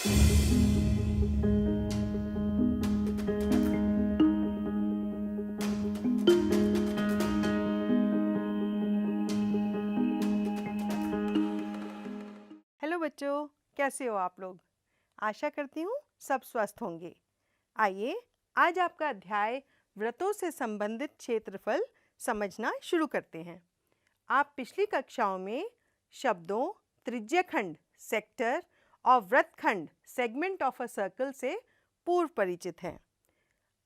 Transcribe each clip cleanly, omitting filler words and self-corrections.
Hello बच्चों, कैसे हो आप लोग? आशा करती हूँ सब स्वस्थ होंगे। आइए आज आपका अध्याय वृत्तों से संबंधित क्षेत्रफल समझना शुरू करते हैं। आप पिछली कक्षाओं में शब्दों त्रिज्यखंड सेक्टर और वृत्तखंड सेगमेंट ऑफ अ सर्कल से पूर्व परिचित हैं।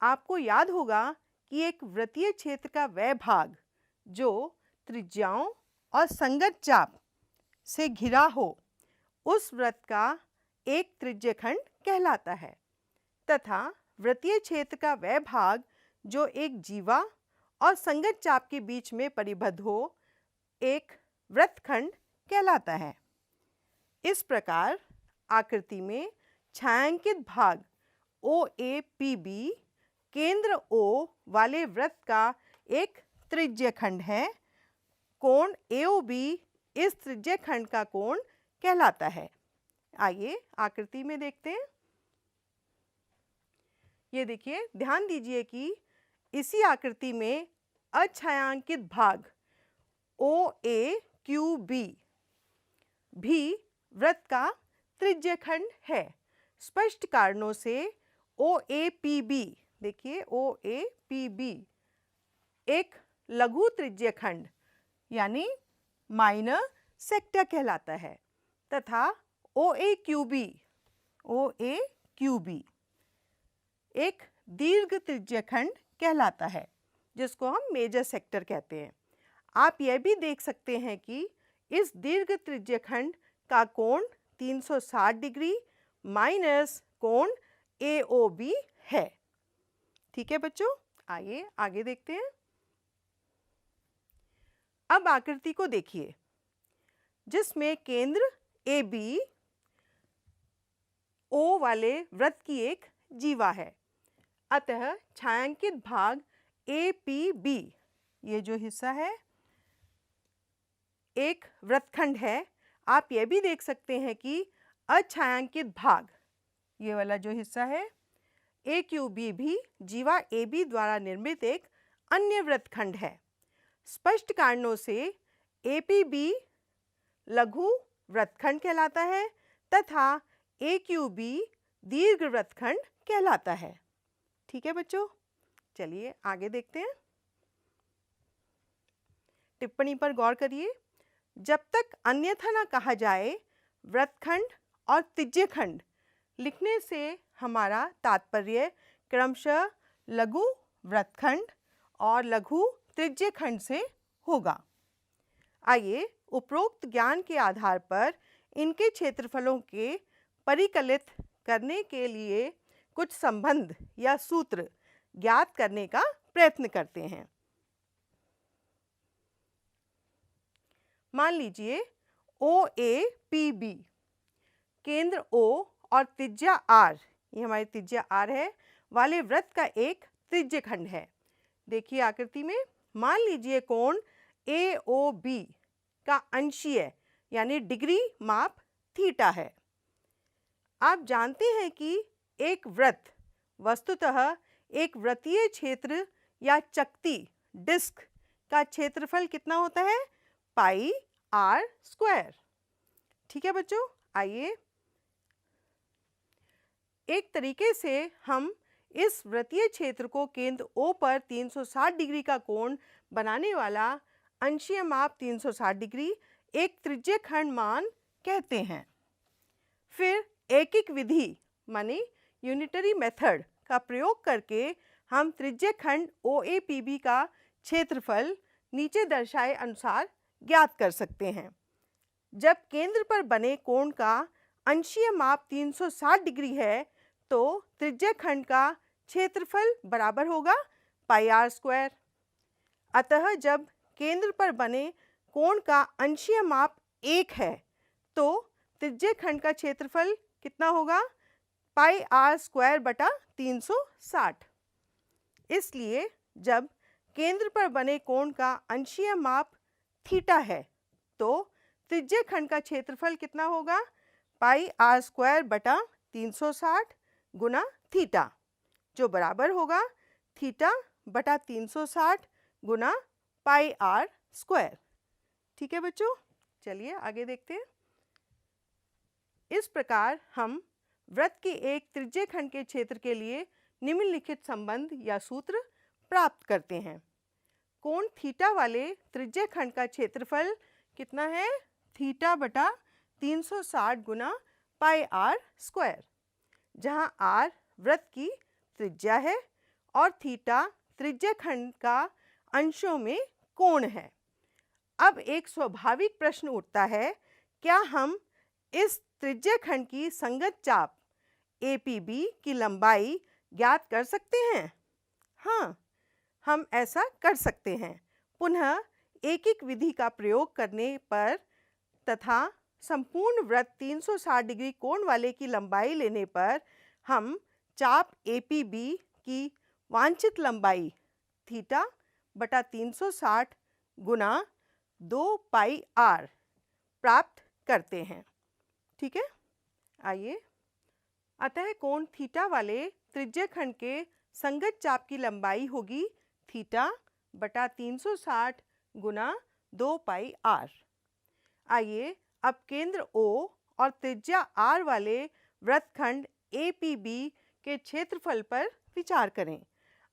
आपको याद होगा कि एक वृत्तीय क्षेत्र का वह भाग जो त्रिज्याओं और संगत चाप से घिरा हो उस वृत्त का एक त्रिज्यखंड कहलाता है तथा वृत्तीय क्षेत्र का वह भाग जो एक जीवा और संगत चाप के बीच में परिबद्ध हो एक वृत्तखंड कहलाता है। इस प्रकार आकृति में छायांकित भाग OAPB केंद्र O वाले वृत्त का एक त्रिज्यखंड है। कोण AOB इस त्रिज्यखंड का कोण कहलाता है। आइए आकृति में देखते हैं। ये देखिए, ध्यान दीजिए कि इसी आकृति में अछायांकित भाग OAQB भी वृत्त का त्रिज्यखंड है। स्पष्ट कारणों से OAPB, देखिए OAPB एक लघु त्रिज्यखंड यानी माइनर सेक्टर कहलाता है तथा OAQB एक दीर्घ त्रिज्यखंड कहलाता है जिसको हम मेजर सेक्टर कहते हैं। आप यह भी देख सकते हैं कि इस दीर्घ त्रिज्यखंड का कोण 360 डिग्री माइनस कोण AOB है। ठीक है बच्चों, आइए आगे देखते हैं। अब आकृति को देखिए जिसमें केंद्र AB O वाले वृत्त की एक जीवा है। अतः छायांकित भाग APB, ये जो हिस्सा है एक वृत्तखंड है। आप यह भी देख सकते हैं कि अछायांकित भाग, ये वाला जो हिस्सा है AQB भी जीवा AB द्वारा निर्मित एक अन्य वृत्तखंड है। स्पष्ट कारणों से APB लघु वृत्तखंड कहलाता है तथा AQB दीर्घ वृत्तखंड कहलाता है। ठीक है बच्चों, चलिए आगे देखते हैं। टिप्पणी पर गौर करिए। जब तक अन्यथा न कहा जाए वृत्तखंड और त्रिज्यखंड लिखने से हमारा तात्पर्य क्रमशः लघु वृत्तखंड और लघु त्रिज्यखंड से होगा। आइए उपरोक्त ज्ञान के आधार पर इनके क्षेत्रफलों के परिकलित करने के लिए कुछ संबंध या सूत्र ज्ञात करने का प्रयत्न करते हैं। मान लीजिए OAPB केंद्र O और त्रिज्या R, ये हमारी त्रिज्या R है, वाले वृत्त का एक त्रिज्यखंड है। देखिए आकृति में, मान लीजिए कोण AOB का अंशीय यानी डिग्री माप थीटा है। आप जानते हैं कि एक वृत्त वस्तुतः एक वृत्तीय क्षेत्र या चकती डिस्क का क्षेत्रफल कितना होता है? पाई R स्क्वायर। ठीक है बच्चों, आइए एक तरीके से हम इस वृत्तीय क्षेत्र को केंद्र O पर 360 डिग्री का कोण बनाने वाला अंशीय माप 360 डिग्री एक त्रिज्यखंड मान कहते हैं। फिर एकिक विधि माने यूनिटरी मेथड का प्रयोग करके हम त्रिज्यखंड OAPB का क्षेत्रफल नीचे दर्शाए अनुसार ज्ञात कर सकते हैं। जब केंद्र पर बने कोण का अंशीय माप 360 डिग्री है तो त्रिज्यखंड का क्षेत्रफल बराबर होगा पाई R स्क्वायर। अतः जब केंद्र पर बने कोण का अंशीय माप 1 है तो त्रिज्यखंड का क्षेत्रफल कितना होगा? पाई R स्क्वायर बटा 360। इसलिए जब केंद्र पर बने कोण का अंशीय माप थीटा है तो त्रिज्यखंड का क्षेत्रफल कितना होगा? पाई R स्क्वायर बटा 360 गुना थीटा, जो बराबर होगा थीटा बटा 360 गुना पाई आर स्क्वायर। ठीक है बच्चों, चलिए आगे देखते हैं। इस प्रकार हम वृत्त के एक त्रिज्यखंड के क्षेत्र के लिए निम्नलिखित संबंध या सूत्र प्राप्त करते हैं। कोण थीटा वाले त्रिज्यखंड का क्षेत्रफल कितना है? थीटा बटा 360 गुना पाई आर स्क्वायर, जहां आर वृत्त की त्रिज्या है और थीटा त्रिज्यखंड का अंशों में कोण है। अब एक स्वाभाविक प्रश्न उठता है, क्या हम इस त्रिज्यखंड की संगत चाप APB की लंबाई ज्ञात कर सकते हैं? हाँ, हम ऐसा कर सकते हैं। पुनः एक विधि का प्रयोग करने पर तथा संपूर्ण वृत्त 360 डिग्री कोण वाले की लंबाई लेने पर हम चाप APB की वांछित लंबाई थीटा बटा 360 गुना 2 पाई आर प्राप्त करते हैं। ठीक है, आइए। अतः कोण थीटा वाले त्रिज्यखंड के संगत चाप की लंबाई होगी थीटा बटा 360 गुना 2 पाई आर। आइए अब केंद्र O और त्रिज्या R वाले वृत्तखंड APB के क्षेत्रफल पर विचार करें।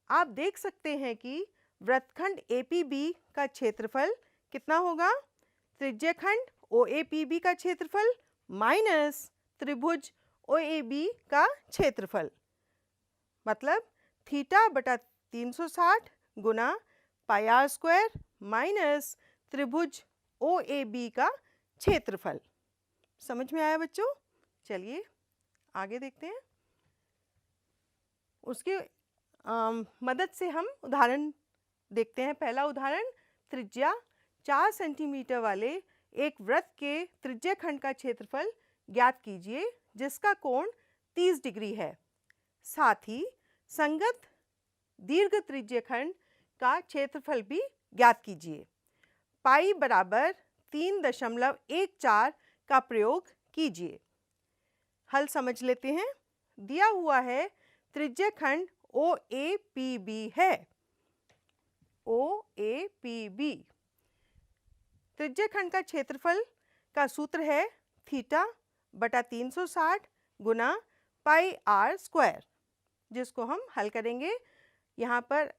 आप देख सकते हैं कि वृत्तखंड APB का क्षेत्रफल कितना होगा? त्रिज्यखंड OAPB का क्षेत्रफल माइनस त्रिभुज OAB का क्षेत्रफल, मतलब थीटा बटा 360 गुना पाई आर स्क्वायर माइनस त्रिभुज OAB का क्षेत्रफल। समझ में आया बच्चों? चलिए आगे देखते हैं। उसके मदद से हम उदाहरण देखते हैं। पहला उदाहरण, त्रिज्या 4 सेंटीमीटर वाले एक वृत्त के त्रिज्यखंड का क्षेत्रफल ज्ञात कीजिए जिसका कोण 30 डिग्री है। साथ ही संगत दीर्घ त्रिज्यखंड का क्षेत्रफल भी ज्ञात कीजिए। पाई बराबर 3.14 का प्रयोग कीजिए। हल समझ लेते हैं। दिया हुआ है त्रिज्यखंड OAPB है। OAPB त्रिज्यखंड का क्षेत्रफल का सूत्र है थीटा बटा 360 गुना पाई आर स्क्वायर, जिसको हम हल करेंगे। यहाँ पर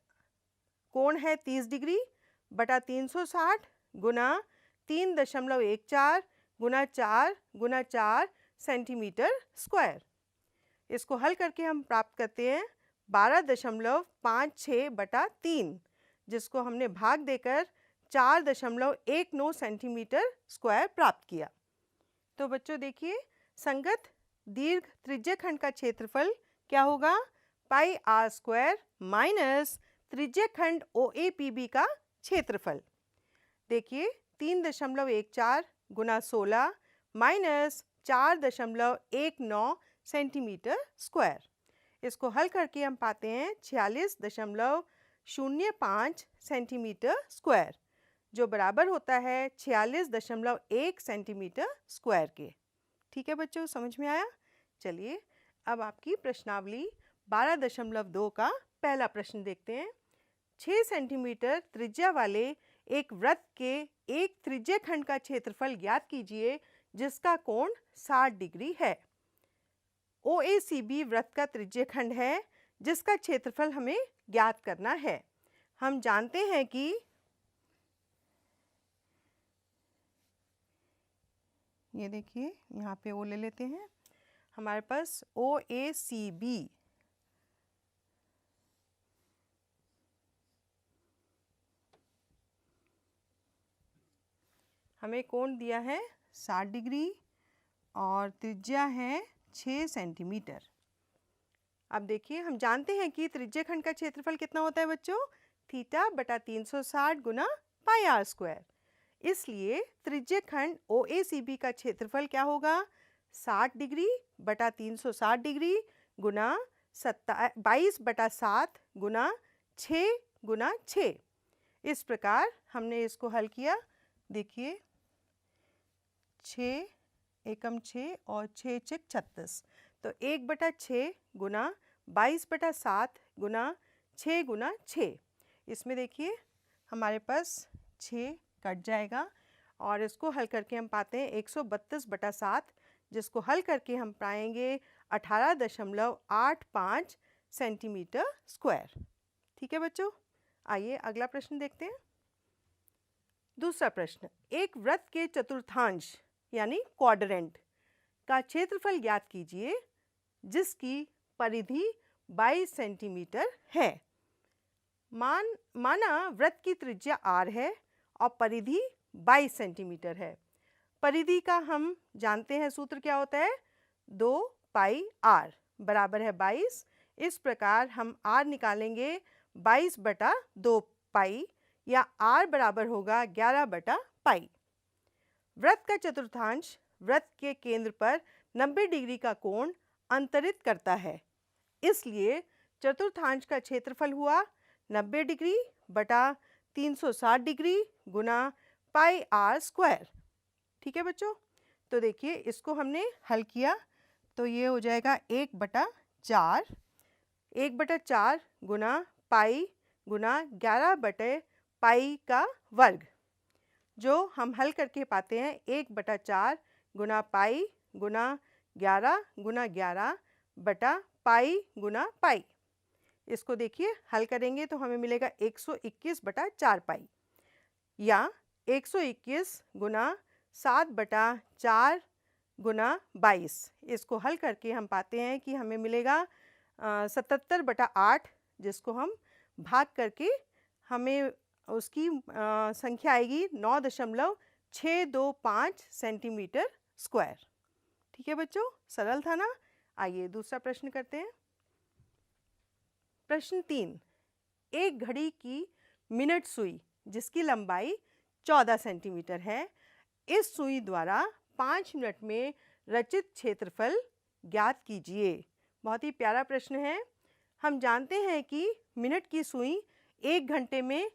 कोण है 30 डिग्री बटा 360 गुना 3.14 गुना 4 गुना 4 सेंटीमीटर स्क्वायर। इसको हल करके हम प्राप्त करते हैं 12.56 बटा 3, जिसको हमने भाग देकर 4.19 सेंटीमीटर स्क्वायर प्राप्त किया। तो बच्चों देखिए, संगत दीर्घ त्रिज्यखंड का क्षेत्रफल क्या होगा? पाई आर स्क्वायर माइनस त्रिज्यखंड OAPB का क्षेत्रफल। देखिए 3.14 गुना 16 माइनस 4.19 सेंटीमीटर स्क्वायर। इसको हल करके हम पाते हैं 46.05 सेंटीमीटर स्क्वायर, जो बराबर होता है 46.1 सेंटीमीटर स्क्वायर के। ठीक है बच्चों, समझ में आया? चलिए अब आपकी प्रश्नावली 12.2 का पहला प्रश्न देखते हैं। 6 सेंटीमीटर त्रिज्या वाले एक वृत्त के एक त्रिज्यखंड का क्षेत्रफल ज्ञात कीजिए जिसका कोण 60 डिग्री है। OACB वृत्त का त्रिज्यखंड है जिसका क्षेत्रफल हमें ज्ञात करना है। हम जानते हैं कि ये देखिए, यहाँ पे O ले लेते हैं। हमारे पास OACB हमें कोण दिया है 60 डिग्री और त्रिज्या है 6 सेंटीमीटर। अब देखिए, हम जानते हैं कि त्रिज्यखंड का क्षेत्रफल कितना होता है बच्चों? थीटा बटा 360 गुना पाई आर स्क्वायर। इसलिए त्रिज्यखंड OACB का क्षेत्रफल क्या होगा? 60 डिग्री बटा 360 डिग्री गुना 22/7 गुना 6 गुना 6। इस प्रकार हमने इसको हल किया। देखिए 6 एकम 6 और 6 6 36, तो 1/6 गुना 22/7 गुना 6 गुना 6। इसमें देखिए हमारे पास 6 कट जाएगा और इसको हल करके हम पाते हैं 132/7, जिसको हल करके हम पाएंगे 18.85 सेंटीमीटर स्क्वायर। ठीक है बच्चों, आइए अगला प्रश्न देखते हैं। दूसरा प्रश्न, एक वृत्त के चतुर्थांश यानी क्वाड्रेंट का क्षेत्रफल ज्ञात कीजिए जिसकी परिधि 22 सेंटीमीटर है। माना वृत्त की त्रिज्या r है और परिधि 22 सेंटीमीटर है। परिधि का हम जानते हैं सूत्र क्या होता है, 2 पाई r बराबर है 22। इस प्रकार हम r निकालेंगे 22/2 पाई या r बराबर होगा 11/पाई। वृत्त का चतुर्थांश वृत्त के केंद्र पर 90 डिग्री का कोण अंतरित करता है, इसलिए चतुर्थांश का क्षेत्रफल हुआ 90 डिग्री बटा 360 डिग्री गुना पाई r स्क्वायर। ठीक है बच्चों, तो देखिए इसको हमने हल किया तो ये हो जाएगा 1/4 गुना पाई गुना 11/पाई का वर्ग, जो हम हल करके पाते हैं 1/4 गुना पाई गुना 11 गुना 11 बटा पाई गुना पाई। इसको देखिए हल करेंगे तो हमें मिलेगा 121/4 पाई या 121 गुना 7/4 गुना 22। इसको हल करके हम पाते हैं कि हमें मिलेगा 77/8, जिसको हम भाग करके हमें उसकी संख्या आएगी 9.625 सेंटीमीटर स्क्वायर। ठीक है बच्चों, सरल था ना। आइए दूसरा प्रश्न करते हैं। प्रश्न 3, एक घड़ी की मिनट सुई जिसकी लंबाई 14 सेंटीमीटर है, इस सुई द्वारा 5 मिनट में रचित क्षेत्रफल ज्ञात कीजिए। बहुत ही प्यारा प्रश्न है। हम जानते हैं कि मिनट की सुई 1 घंटे में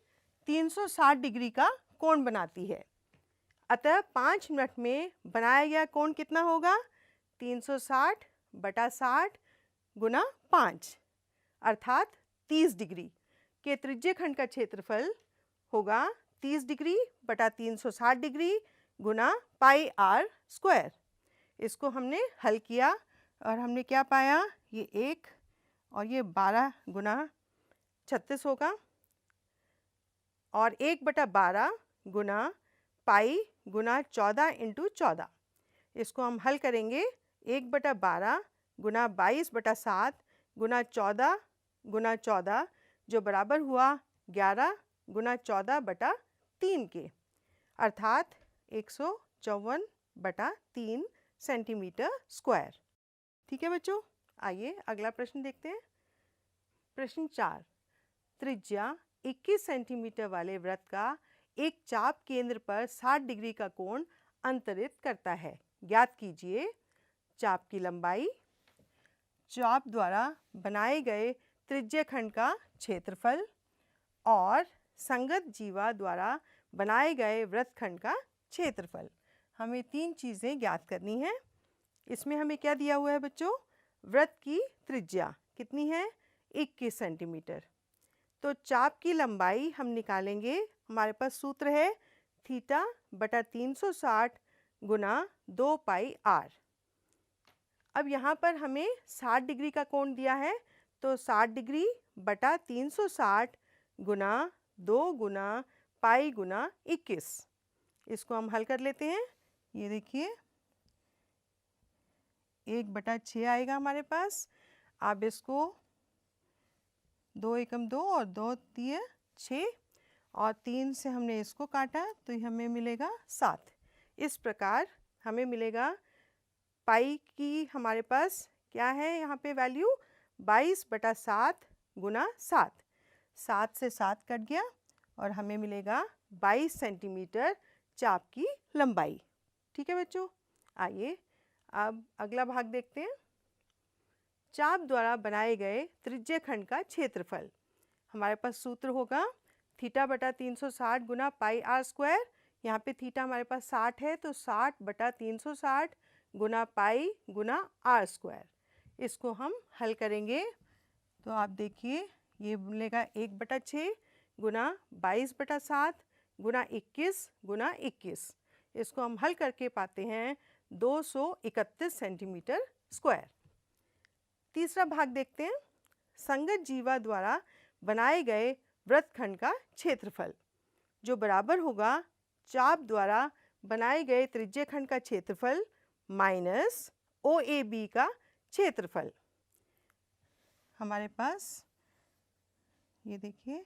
360 डिग्री का कोण बनाती है, अतः 5 मिनट में बनाया गया कोण कितना होगा, 360/60 गुना 5 अर्थात 30 डिग्री के त्रिज्यखंड का क्षेत्रफल होगा 30 डिग्री बटा 360 डिग्री गुना पाई r स्क्वायर। इसको हमने हल किया और हमने क्या पाया, ये 1 और ये 12 गुना 36 होगा और 1/12 गुना पाई गुना 14 इंटू 14। इसको हम हल करेंगे 1/12 गुना 22/7 गुना 14 गुना 14, जो बराबर हुआ 11 गुना 14/3 के, अर्थात 154/3 सेंटीमीटर स्क्वायर। ठीक है बच्चों, आइए अगला प्रश्न देखते हैं। प्रश्न 4, त्रिज्या 21 सेंटीमीटर वाले वृत्त का एक चाप केंद्र पर 60 डिग्री का कोण अंतरित करता है। ज्ञात कीजिए चाप की लंबाई, चाप द्वारा बनाए गए त्रिज्यखंड का क्षेत्रफल और संगत जीवा द्वारा बनाए गए वृत्तखंड का क्षेत्रफल। हमें 3 चीज़ें ज्ञात करनी हैं। इसमें हमें क्या दिया हुआ है बच्चों, वृत्त की त्रिज्या कितनी है, 21 सेंटीमीटर। तो चाप की लंबाई हम निकालेंगे, हमारे पास सूत्र है θ/360 गुना 2 पाई r। अब यहाँ पर हमें 60 डिग्री का कोण दिया है, तो 60 डिग्री बटा 360 गुना 2 गुना पाई गुना 21। इसको हम हल कर लेते हैं। ये देखिए 1/6 आएगा हमारे पास। अब इसको 2 एकम 2 और 2 तिये 6 और 3 से हमने इसको काटा तो ये हमें मिलेगा 7। इस प्रकार हमें मिलेगा पाई की हमारे पास क्या है यहाँ पे वैल्यू 22/7 गुना 7। 7 से 7 कट गया और हमें मिलेगा 22 सेंटीमीटर चाप की लंबाई। ठीक है बच्चों, आइए अब अगला भाग देखते हैं। चाप द्वारा बनाए गए त्रिज्यखंड का क्षेत्रफल। हमारे पास सूत्र होगा θ/360 गुना पाई r स्क्वायर। यहाँ पे थीटा हमारे पास 60 है, तो 60/360 गुना पाई गुना r स्क्वायर। इसको हम हल करेंगे तो आप देखिए ये मिलेगा 1/6 गुना 22/7 गुना 21 गुना 21। इसको हम हल करके पाते हैं 231 सेंटीमीटर स्क्वायर। तीसरा भाग देखते हैं, संगत जीवा द्वारा बनाए गए वृत्तखंड का क्षेत्रफल जो बराबर होगा चाप द्वारा बनाए गए त्रिज्यखंड का क्षेत्रफल माइनस OAB का क्षेत्रफल। हमारे पास ये देखिए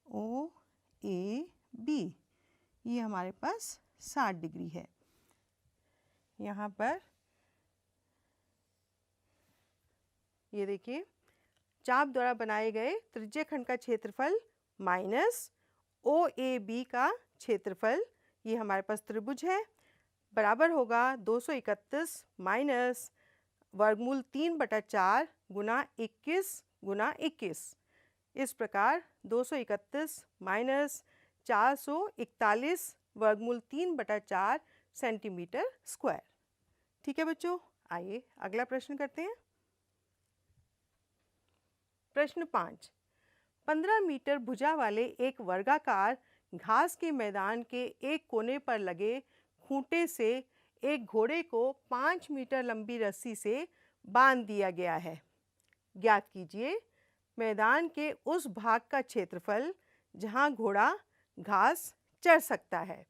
OAB ये हमारे पास 60 डिग्री है। यहाँ पर ये देखिए चाप द्वारा बनाए गए त्रिज्यखंड का क्षेत्रफल माइनस OAB का क्षेत्रफल, ये हमारे पास त्रिभुज है, बराबर होगा 231 माइनस वर्गमूल 3/4 गुना 21 गुना 21। इस प्रकार 231 माइनस 441 वर्गमूल 3/4 सेंटीमीटर स्क्वायर। ठीक है बच्चों, आइए अगला प्रश्न करते हैं। प्रश्न 5, 15 मीटर भुजा वाले एक वर्गाकार घास के मैदान के एक कोने पर लगे खूंटे से एक घोड़े को 5 मीटर लंबी रस्सी से बांध दिया गया है। ज्ञात कीजिए मैदान के उस भाग का क्षेत्रफल जहां घोड़ा घास चर सकता है।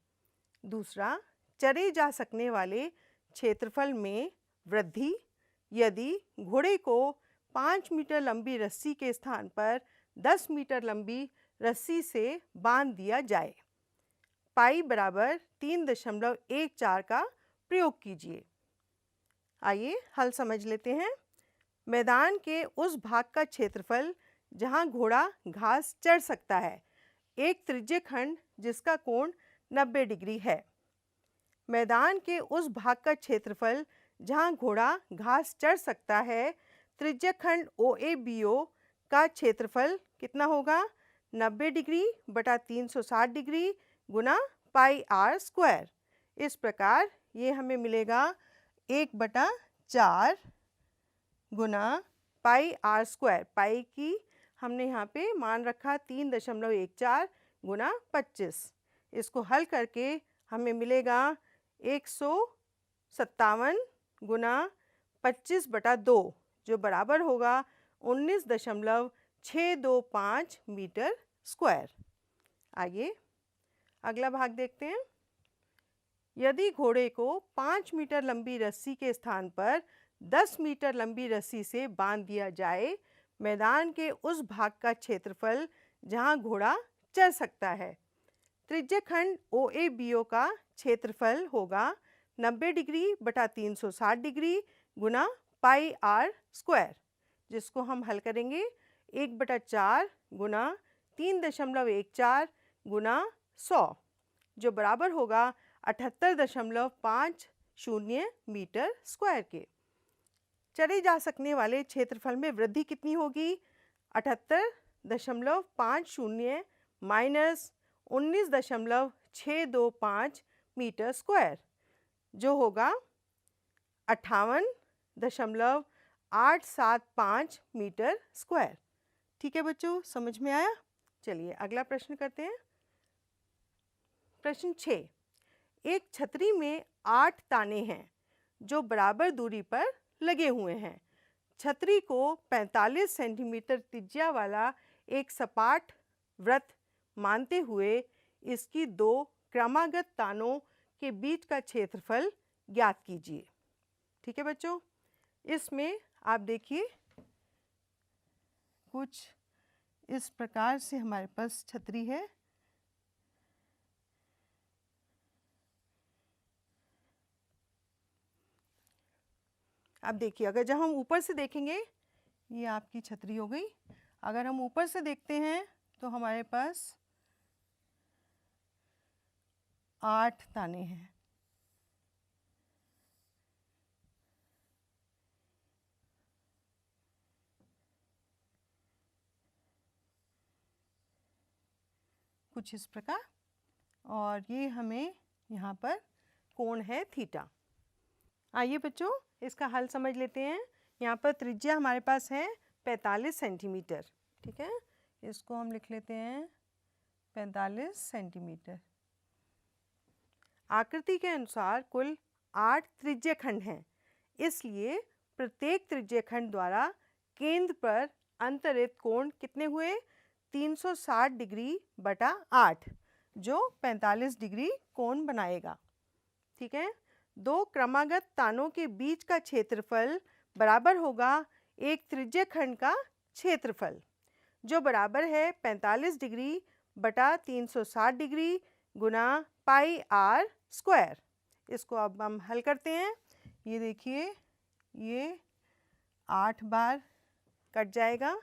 दूसरा, चरे जा सकने वाले क्षेत्रफल में वृद्धि यदि घोड़े को 5 मीटर लंबी रस्सी के स्थान पर 10 मीटर लंबी रस्सी से बांध दिया जाए। पाई बराबर 3.14 का प्रयोग कीजिए। आइए हल समझ लेते हैं। मैदान के उस भाग का क्षेत्रफल जहां घोड़ा घास चर सकता है, एक त्रिज्यखंड जिसका कोण 90 डिग्री है। मैदान के उस भाग का क्षेत्रफल जहां घोड़ा घास चर सकता है, त्रिज्यखंड OABO का क्षेत्रफल कितना होगा? 90 डिग्री बटा 360 डिग्री गुना पाई r स्क्वायर। इस प्रकार ये हमें मिलेगा 1/4 गुना पाई r स्क्वायर। पाई की हमने यहाँ पे मान रखा 3.14 गुना 25। इसको हल करके हमें मिलेगा 157 गुना 25/2 जो बराबर होगा 19.625 मीटर स्क्वायर। आइए अगला भाग देखते हैं। यदि घोड़े को 5 मीटर लंबी रस्सी के स्थान पर 10 मीटर लंबी रस्सी से बांध दिया जाए, मैदान के उस भाग का क्षेत्रफल जहां घोड़ा चर सकता है। त्रिज्यखंड OABO का क्षेत्रफल होगा 90 डिग्री बटा 360 डिग्री गुना पाई r स्क्वायर, जिसको हम हल करेंगे 1/4 गुना 3.14 गुना 100 जो बराबर होगा 78.50 मीटर स्क्वायर के। चरे जा सकने वाले क्षेत्रफल में वृद्धि कितनी होगी? 78.50 माइनस 19.625 मीटर स्क्वायर जो होगा 58.875 मीटर स्क्वायर। ठीक है बच्चों, समझ में आया? चलिए अगला प्रश्न करते हैं। प्रश्न 6, एक छतरी में 8 ताने हैं जो बराबर दूरी पर लगे हुए हैं। छतरी को 45 सेंटीमीटर त्रिज्या वाला एक सपाट वृत्त मानते हुए इसकी 2 क्रमागत तानों के बीच का क्षेत्रफल ज्ञात कीजिए। ठीक है बच्चों, इसमें आप देखिए कुछ इस प्रकार से हमारे पास छतरी है। अब देखिए, अगर जब हम ऊपर से देखेंगे, ये आपकी छतरी हो गई। अगर हम ऊपर से देखते हैं तो हमारे पास 8 ताने हैं। कुछ इस प्रकार, और ये हमें यहाँ पर कोण है थीटा। आइए बच्चों इसका हल समझ लेते हैं। यहाँ पर त्रिज्या हमारे पास है 45 सेंटीमीटर, ठीक है। इसको हम लिख लेते हैं 45 सेंटीमीटर। आकृति के अनुसार कुल 8 त्रिज्यखंड हैं, इसलिए प्रत्येक त्रिज्यखंड द्वारा केंद्र पर अंतरित कोण कितने हुए? 360 डिग्री बटा 8, जो 45 डिग्री कोण बनाएगा, ठीक है। दो क्रमागत तानों के बीच का क्षेत्रफल बराबर होगा एक त्रिज्यखंड का क्षेत्रफल, जो बराबर है 45 डिग्री बटा 360 डिग्री गुना पाई आर स्क्वायर। इसको अब हम हल करते हैं। ये देखिए, ये 8 बार कट जाएगा,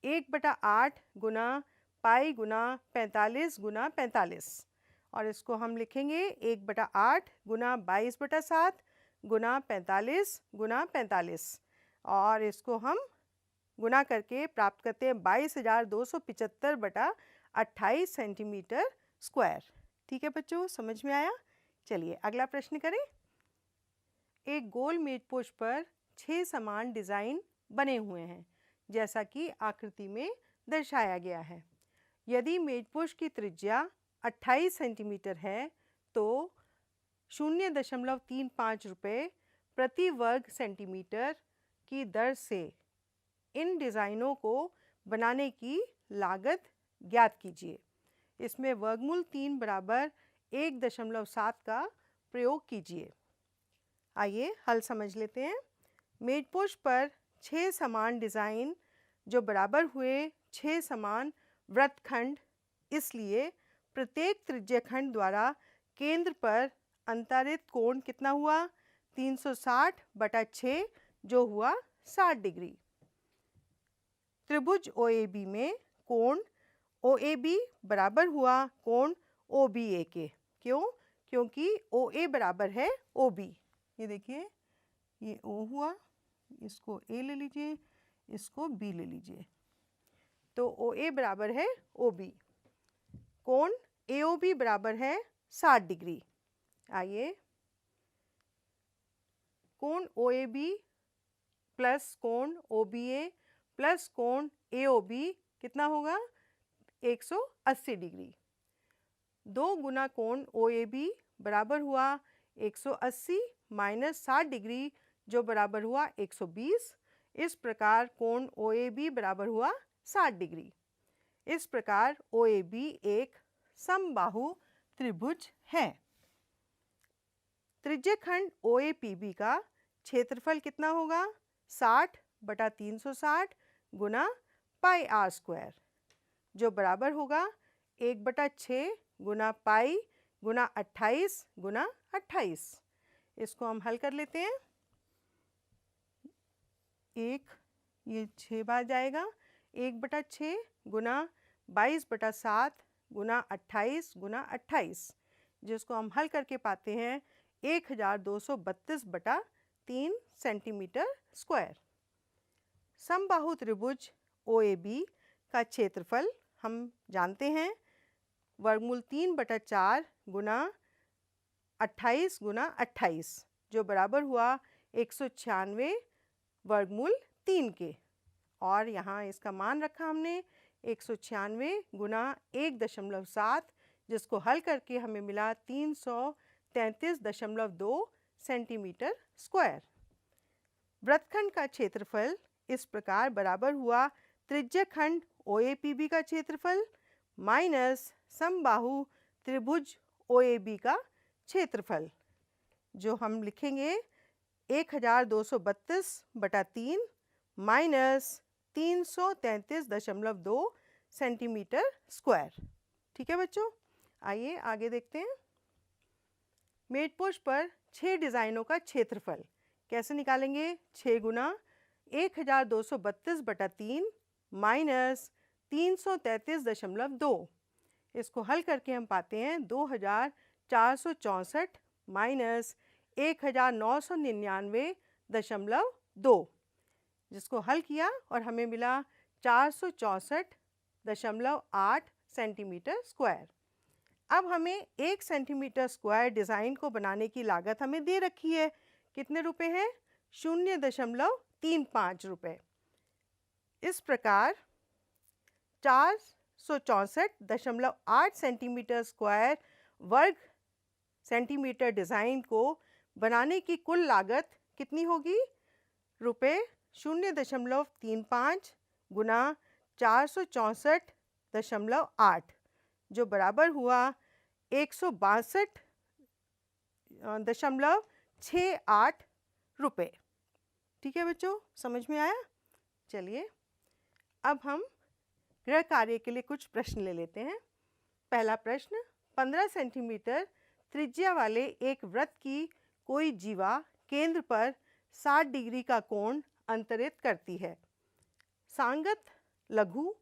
1/8 गुना पाई गुना 45 गुना 45, और इसको हम लिखेंगे 1/8 गुना 22/7 गुना 45 गुना 45, और इसको हम गुना करके प्राप्त करते हैं 22,275/28 सेंटीमीटर स्क्वायर। ठीक है बच्चों, समझ में आया? चलिए अगला प्रश्न करें। एक गोल मेजपोश पर 6 समान डिज़ाइन बने हुए हैं, जैसा कि आकृति में दर्शाया गया है। यदि मेजपोश की त्रिज्या 28 सेंटीमीटर है तो 0.35 रुपये प्रति वर्ग सेंटीमीटर की दर से इन डिज़ाइनों को बनाने की लागत ज्ञात कीजिए। इसमें वर्गमूल 3 बराबर 1.7 का प्रयोग कीजिए। आइए हल समझ लेते हैं। मेजपोश पर 6 समान डिज़ाइन जो बराबर हुए 6 समान वृत्तखंड, इसलिए प्रत्येक त्रिज्यखंड द्वारा केंद्र पर अंतरित कोण कितना हुआ? 360/6, जो हुआ 60 डिग्री। त्रिभुज OAB में कोण OAB बराबर हुआ कोण OBA के। क्यों? क्योंकि OA बराबर है OB। ये देखिए, ये O हुआ, इसको A ले लीजिए, इसको B ले लीजिए, तो OA बराबर है OB। कोण AOB बराबर है 60 डिग्री। आइए, कोण OAB प्लस कोण OBA प्लस कोण AOB कितना होगा? 180 डिग्री। 2 गुना कोण OAB बराबर हुआ 180 माइनस 60 डिग्री, जो बराबर हुआ 120। इस प्रकार कोण OAB बराबर हुआ 60 डिग्री। इस प्रकार OAB एक समबाहु त्रिभुज है। त्रिज्यखंड OAPB का क्षेत्रफल कितना होगा? 60/360 गुना पाई आर स्क्वायर, जो बराबर होगा 1/6 गुना पाई गुना 28 गुना 28। इसको हम हल कर लेते हैं। ये 6 बार जाएगा, 1/6 गुना 22/7 गुना 28 गुना 28, जिसको हम हल करके पाते हैं 1232/3 सेंटीमीटर स्क्वायर। समबाहु त्रिभुज OAB का क्षेत्रफल हम जानते हैं, वर्गमूल 3/4 गुना 28 गुना 28, जो बराबर हुआ 196 वर्गमूल 3 के, और यहाँ इसका मान रखा हमने 196 गुना 1.7, जिसको हल करके हमें मिला 333.2 सेंटीमीटर स्क्वायर। वृत्तखंड का क्षेत्रफल इस प्रकार बराबर हुआ त्रिज्यखंड OAPB का क्षेत्रफल माइनस समबाहु त्रिभुज OAB का क्षेत्रफल, जो हम लिखेंगे 1232/3 माइनस 333.2 सेंटीमीटर स्क्वायर। ठीक है बच्चों, आइए आगे देखते हैं। मेजपोश पर 6 डिज़ाइनों का क्षेत्रफल कैसे निकालेंगे? 6 गुना 1232/3 माइनस 333.2। इसको हल करके हम पाते हैं 2464 माइनस 1999.2, जिसको हल किया और हमें मिला 464.8 सेंटीमीटर स्क्वायर। अब हमें 1 सेंटीमीटर स्क्वायर डिज़ाइन को बनाने की लागत हमें दे रखी है कितने रुपए हैं? 0.35 रुपए। इस प्रकार 464.8 सेंटीमीटर स्क्वायर वर्ग सेंटीमीटर डिज़ाइन को बनाने की कुल लागत कितनी होगी? रुपए 0.35 गुना 464.8 जो बराबर हुआ 162.68 रुपये। ठीक है बच्चों, समझ में आया? चलिए अब हम गृह कार्य के लिए कुछ प्रश्न ले लेते हैं। पहला प्रश्न, 15 सेंटीमीटर त्रिज्या वाले एक वृत्त की कोई जीवा केंद्र पर 60 डिग्री का कोण अंतरित करती है। सांगत, लघु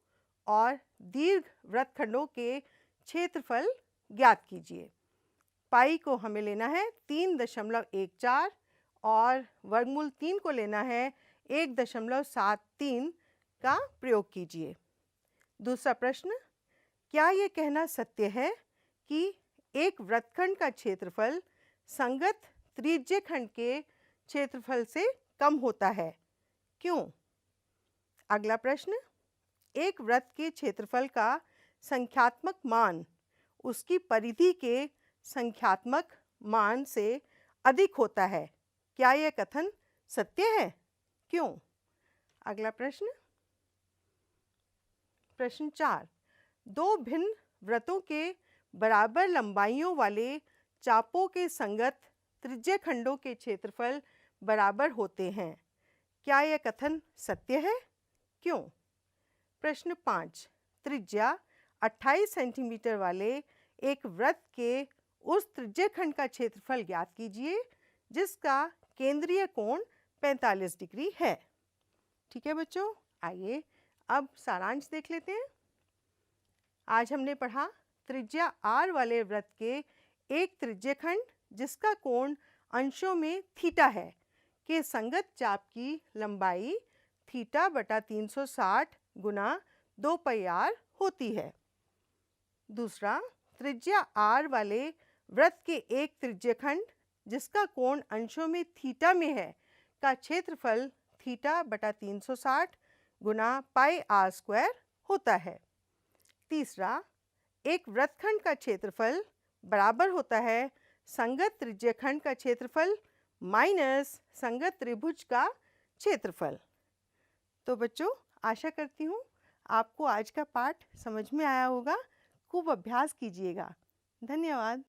और दीर्घ वृत्तखंडों के क्षेत्रफल ज्ञात कीजिए। पाई को हमें लेना है 3.14 और वर्गमूल 3 को लेना है 1.73 का प्रयोग कीजिए। दूसरा प्रश्न, क्या ये कहना सत्य है कि एक वृत्तखंड का क्षेत्रफल संगत त्रिज्यखंड के क्षेत्रफल से कम होता है? क्यों? अगला प्रश्न, एक वृत्त के क्षेत्रफल का संख्यात्मक मान उसकी परिधि के संख्यात्मक मान से अधिक होता है। क्या यह कथन सत्य है? क्यों? अगला प्रश्न, प्रश्न 4, दो भिन्न वृत्तों के बराबर लंबाइयों वाले चापों के संगत त्रिज्यखंडों के क्षेत्रफल बराबर होते हैं। क्या यह कथन सत्य है? क्यों? प्रश्न 5, त्रिज्या 28 सेंटीमीटर वाले एक वृत्त के उस त्रिज्यखंड का क्षेत्रफल ज्ञात कीजिए जिसका केंद्रीय कोण 45 डिग्री है। ठीक है बच्चों, आइए अब सारांश देख लेते हैं। आज हमने पढ़ा त्रिज्या r वाले वृत्त के एक त्रिज्यखंड जिसका कोण अंशों में थीटा है के संगत चाप की लंबाई थीटा बटा 360 गुना 2 पाई r होती है। दूसरा, त्रिज्या r वाले वृत्त के एक त्रिज्यखंड जिसका कोण अंशों में थीटा में है का क्षेत्रफल थीटा बटा 360 गुना पाई r स्क्वायर होता है। तीसरा, एक वृत्तखंड का क्षेत्रफल बराबर होता है संगत त्रिज्यखंड का क्षेत्रफल माइनस संगत त्रिभुज का क्षेत्रफल। तो बच्चों, आशा करती हूँ आपको आज का पाठ समझ में आया होगा। खूब अभ्यास कीजिएगा। धन्यवाद।